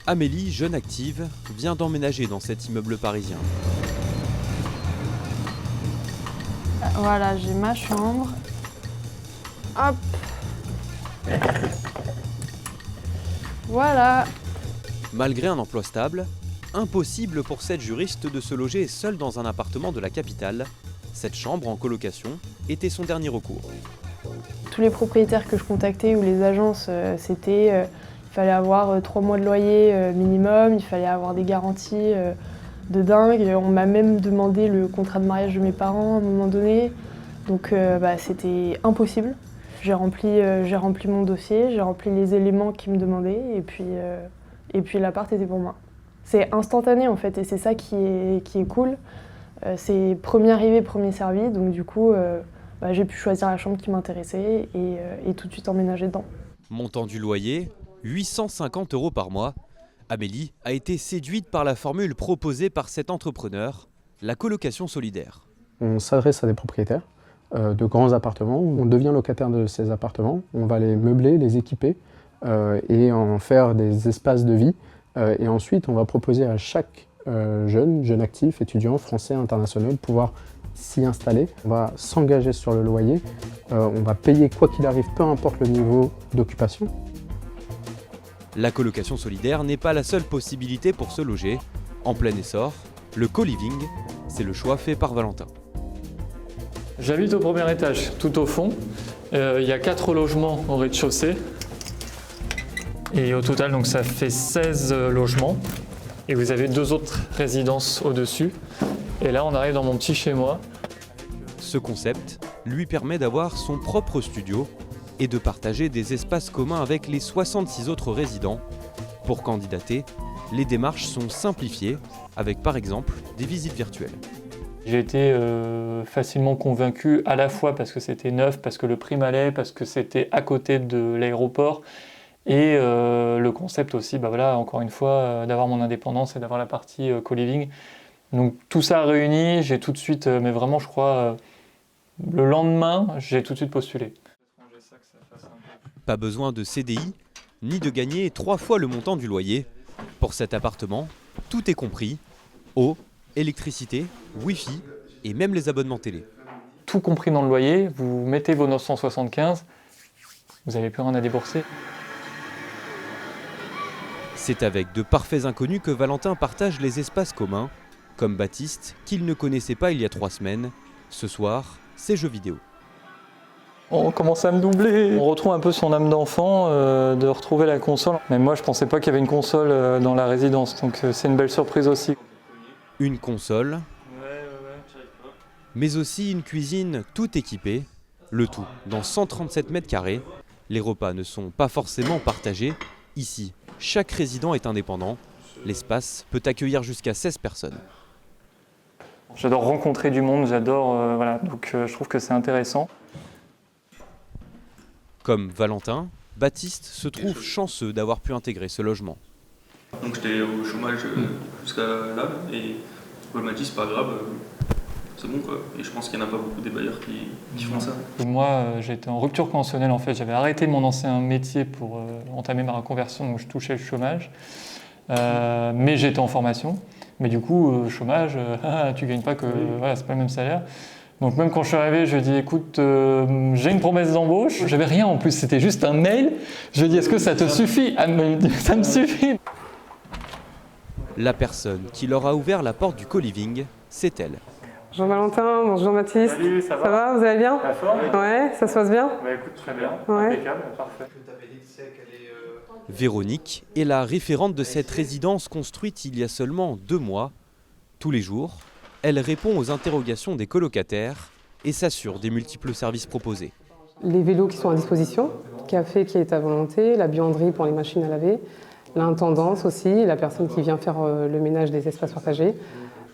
Amélie, jeune active, vient d'emménager dans cet immeuble parisien. Voilà, j'ai ma chambre. Hop. Voilà. Malgré un emploi stable, impossible pour cette juriste de se loger seule dans un appartement de la capitale. Cette chambre en colocation était son dernier recours. Tous les propriétaires que je contactais ou les agences, il fallait avoir 3 mois de loyer minimum, il fallait avoir des garanties de dingue. On m'a même demandé le contrat de mariage de mes parents à un moment donné. Donc c'était impossible. J'ai rempli mon dossier, j'ai rempli les éléments qu'ils me demandaient et puis l'appart était pour moi. C'est instantané en fait et c'est ça qui est cool. C'est premier arrivé, premier servi, donc du coup j'ai pu choisir la chambre qui m'intéressait et tout de suite emménager dedans. Montant du loyer, 850 € par mois. Amélie a été séduite par la formule proposée par cet entrepreneur, la colocation solidaire. On s'adresse à des propriétaires de grands appartements, on devient locataire de ces appartements, on va les meubler, les équiper et en faire des espaces de vie. Et ensuite, on va proposer à chaque jeune actif, étudiant, français, international, de pouvoir s'y installer. On va s'engager sur le loyer, on va payer quoi qu'il arrive, peu importe le niveau d'occupation. La colocation solidaire n'est pas la seule possibilité pour se loger. En plein essor, le co-living, c'est le choix fait par Valentin. J'habite au premier étage, tout au fond. Il y a 4 logements au rez-de-chaussée. Et au total, donc, ça fait 16 logements. Et vous avez 2 autres résidences au-dessus. Et là, on arrive dans mon petit chez-moi. Ce concept lui permet d'avoir son propre studio et de partager des espaces communs avec les 66 autres résidents. Pour candidater, les démarches sont simplifiées avec par exemple des visites virtuelles. J'ai été facilement convaincu à la fois parce que c'était neuf, parce que le prix m'allait, parce que c'était à côté de l'aéroport et le concept aussi, encore une fois, d'avoir mon indépendance et d'avoir la partie co-living. Donc tout ça réuni, j'ai tout de suite, mais vraiment je crois, le lendemain, j'ai tout de suite postulé. Pas besoin de CDI, ni de gagner 3 fois le montant du loyer. Pour cet appartement, tout est compris. Eau, électricité, Wi-Fi et même les abonnements télé. Tout compris dans le loyer, vous mettez vos 975, vous n'avez plus rien à débourser. C'est avec de parfaits inconnus que Valentin partage les espaces communs, comme Baptiste, qu'il ne connaissait pas il y a 3 semaines. Ce soir, c'est jeux vidéo. On commence à me doubler. On retrouve un peu son âme d'enfant, de retrouver la console. Même moi, je ne pensais pas qu'il y avait une console dans la résidence, donc c'est une belle surprise aussi. Une console, mais aussi une cuisine tout équipée, le tout dans 137 mètres carrés. Les repas ne sont pas forcément partagés. Ici, chaque résident est indépendant. L'espace peut accueillir jusqu'à 16 personnes. J'adore rencontrer du monde, donc je trouve que c'est intéressant. Comme Valentin, Baptiste se trouve chanceux d'avoir pu intégrer ce logement. Donc j'étais au chômage jusqu'à là et elle m'a dit c'est pas grave, c'est bon quoi. Et je pense qu'il n'y en a pas beaucoup des bailleurs qui font ça. Moi j'étais en rupture conventionnelle en fait, j'avais arrêté mon ancien métier pour entamer ma reconversion, donc je touchais le chômage. Mais j'étais en formation, mais du coup chômage, tu gagnes pas que, c'est pas le même salaire. Donc même quand je suis arrivé, je lui ai dit écoute, j'ai une promesse d'embauche, j'avais rien en plus, c'était juste un mail. Je lui ai dit est-ce que ça te suffit? Elle me dit ça me suffit. La personne qui leur a ouvert la porte du co-living, c'est elle. Bonjour Valentin, bonjour Baptiste. Salut, ça va? Ça va, vous allez bien? La forme? Ouais, ça se passe bien? Écoute, très bien, ouais. Impeccable, parfait. Véronique est la référente de cette résidence construite il y a seulement 2 mois. Tous les jours, elle répond aux interrogations des colocataires et s'assure des multiples services proposés. Les vélos qui sont à disposition, café qui est à volonté, la buanderie pour les machines à laver, l'intendance aussi, la personne qui vient faire le ménage des espaces partagés,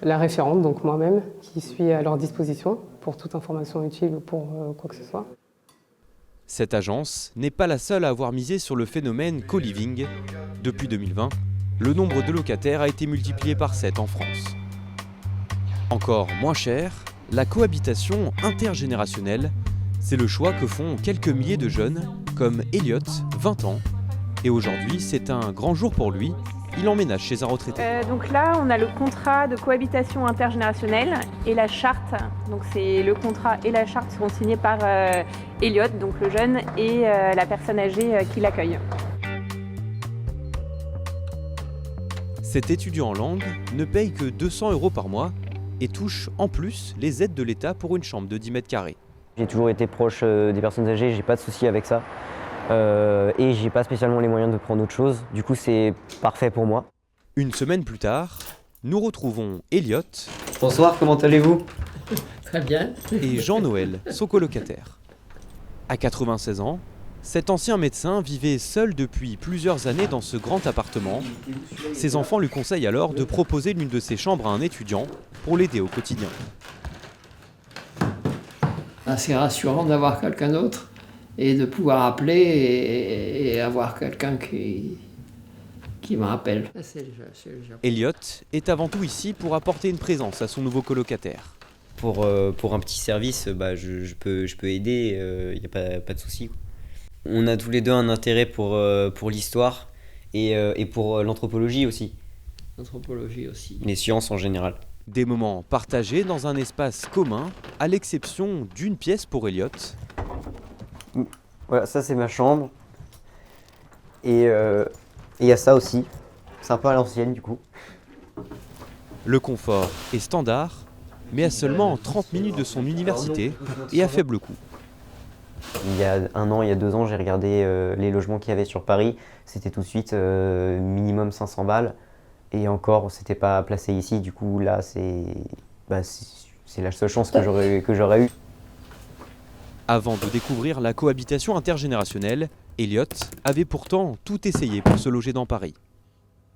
la référente, donc moi-même, qui suis à leur disposition pour toute information utile ou pour quoi que ce soit. Cette agence n'est pas la seule à avoir misé sur le phénomène co-living. Depuis 2020, le nombre de locataires a été multiplié par 7 en France. Encore moins cher, la cohabitation intergénérationnelle, c'est le choix que font quelques milliers de jeunes, comme Elliot, 20 ans, Et aujourd'hui, c'est un grand jour pour lui. Il emménage chez un retraité. Donc là, on a le contrat de cohabitation intergénérationnelle et la charte. Donc c'est le contrat et la charte seront signés par Elliot, donc le jeune, et la personne âgée qui l'accueille. Cet étudiant en langue ne paye que 200 € par mois et touche en plus les aides de l'État pour une chambre de 10 mètres carrés. J'ai toujours été proche des personnes âgées, j'ai pas de soucis avec ça. Et j'ai pas spécialement les moyens de prendre autre chose. Du coup, c'est parfait pour moi. Une semaine plus tard, nous retrouvons Elliot. Bonsoir, comment allez-vous? Très bien. Et Jean-Noël, son colocataire. À 96 ans, cet ancien médecin vivait seul depuis plusieurs années dans ce grand appartement. Ses enfants lui conseillent alors de proposer l'une de ses chambres à un étudiant pour l'aider au quotidien. C'est rassurant d'avoir quelqu'un d'autre et de pouvoir appeler et avoir quelqu'un qui me rappelle. Elliot est avant tout ici pour apporter une présence à son nouveau colocataire. Pour un petit service, je peux aider, il n'y a pas de souci. On a tous les deux un intérêt pour l'histoire et pour l'anthropologie aussi. L'anthropologie aussi. Les sciences en général. Des moments partagés dans un espace commun, à l'exception d'une pièce pour Elliot. Voilà, ça c'est ma chambre. Et il y a ça aussi. C'est un peu à l'ancienne du coup. Le confort est standard, mais à seulement 30 minutes de son université et à faible coût. Il y a 1 an, il y a 2 ans, j'ai regardé les logements qu'il y avait sur Paris. C'était tout de suite minimum 500 balles. Et encore, c'était pas placé ici. Du coup, là, c'est la seule chance que j'aurais eue. Avant de découvrir la cohabitation intergénérationnelle, Elliot avait pourtant tout essayé pour se loger dans Paris.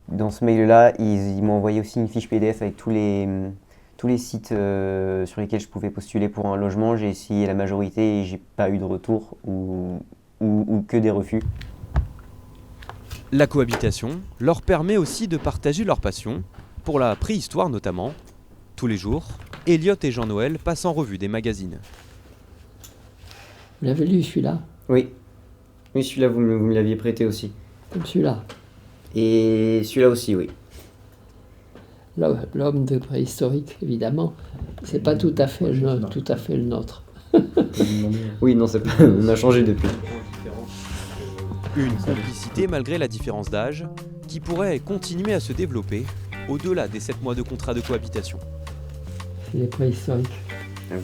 Dans ce mail-là, ils m'ont envoyé aussi une fiche PDF avec tous les sites sur lesquels je pouvais postuler pour un logement. J'ai essayé la majorité et j'ai pas eu de retour ou que des refus. La cohabitation leur permet aussi de partager leur passion, pour la préhistoire notamment. Tous les jours, Elliot et Jean-Noël passent en revue des magazines. Vous l'avez lu celui-là? Oui, celui-là vous me l'aviez prêté aussi. Comme celui-là. Et celui-là aussi, oui. L'homme de préhistorique, évidemment, c'est pas tout à fait le nôtre. Oui, non, on a changé depuis. Une complicité malgré la différence d'âge qui pourrait continuer à se développer au-delà des 7 mois de contrat de cohabitation. C'est les préhistoriques. Ah oui.